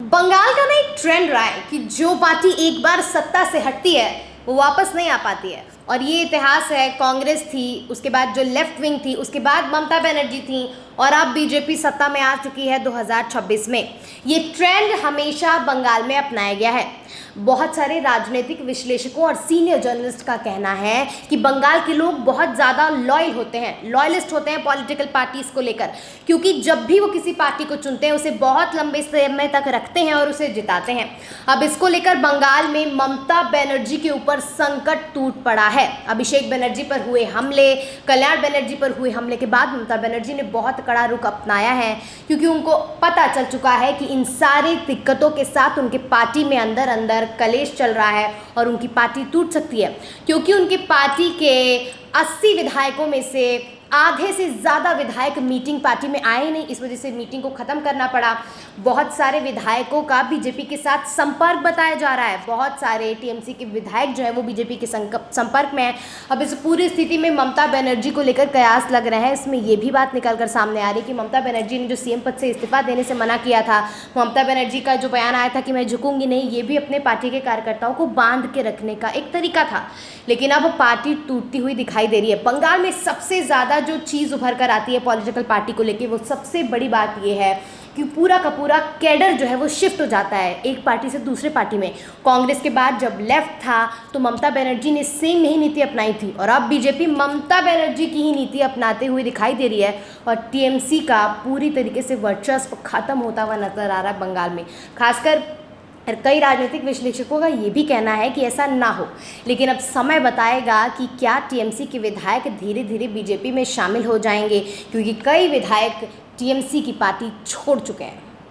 बंगाल का ना एक ट्रेंड रहा है कि जो पार्टी एक बार सत्ता से हटती है वो वापस नहीं आ पाती है। और ये इतिहास है, कांग्रेस थी, उसके बाद जो लेफ्ट विंग थी, उसके बाद ममता बनर्जी थी और अब बीजेपी सत्ता में आ चुकी है 2026 में। ये ट्रेंड हमेशा बंगाल में अपनाया गया है। बहुत सारे राजनीतिक विश्लेषकों और सीनियर जर्नलिस्ट का कहना है कि बंगाल के लोग बहुत ज़्यादा लॉयल होते हैं, लॉयलिस्ट होते हैं पॉलिटिकल पार्टीज़ को लेकर, क्योंकि जब भी वो किसी पार्टी को चुनते हैं उसे बहुत लंबे समय तक रखते हैं और उसे जिताते हैं। अब इसको लेकर बंगाल में ममता बनर्जी के ऊपर संकट टूट पड़ा है। अभिषेक बनर्जी पर हुए हमले, कल्याण बनर्जी पर हुए हमले के बाद ममता बनर्जी ने बहुत कड़ा रुख अपनाया है, क्योंकि उनको पता चल चुका है कि इन सारी दिक्कतों के साथ उनके पार्टी में अंदर अंदर कलेश चल रहा है और उनकी पार्टी टूट सकती है, क्योंकि उनकी पार्टी के 80 विधायकों में से आधे से ज़्यादा विधायक मीटिंग पार्टी में आए नहीं। इस वजह से मीटिंग को ख़त्म करना पड़ा। बहुत सारे विधायकों का बीजेपी के साथ संपर्क बताया जा रहा है। बहुत सारे टीएमसी के विधायक जो है वो बीजेपी के संपर्क में हैं। अब इस पूरी स्थिति में ममता बनर्जी को लेकर कयास लग रहे हैं। इसमें ये भी बात निकल कर सामने आ रही है कि ममता बनर्जी ने जो सीएम पद से इस्तीफा देने से मना किया था, ममता बनर्जी का जो बयान आया था कि मैं झुकूंगी नहीं, ये भी अपने पार्टी के कार्यकर्ताओं को बांध के रखने का एक तरीका था। लेकिन अब पार्टी टूटती हुई दिखाई दे रही है। बंगाल में सबसे ज़्यादा जो चीज़ उभर कर आती है पॉलिटिकल पार्टी को लेके, वो सबसे बड़ी बात ये है कि पूरा का पूरा कैडर जो है वो शिफ्ट हो जाता है एक पार्टी से दूसरे पार्टी में। कांग्रेस के बाद जब लेफ्ट था तो ममता बनर्जी ने सेम यही नीति अपनाई थी और अब बीजेपी ममता बनर्जी की ही नीति अपनाते हुए दिखाई दे रही है और टीएमसी का पूरी तरीके से वर्चस्व खत्म होता हुआ नजर आ रहा है बंगाल में। खासकर कई राजनीतिक विश्लेषकों का ये भी कहना है कि ऐसा ना हो, लेकिन अब समय बताएगा कि क्या टीएमसी के विधायक धीरे धीरे बीजेपी में शामिल हो जाएंगे, क्योंकि कई विधायक टीएमसी की पार्टी छोड़ चुके हैं।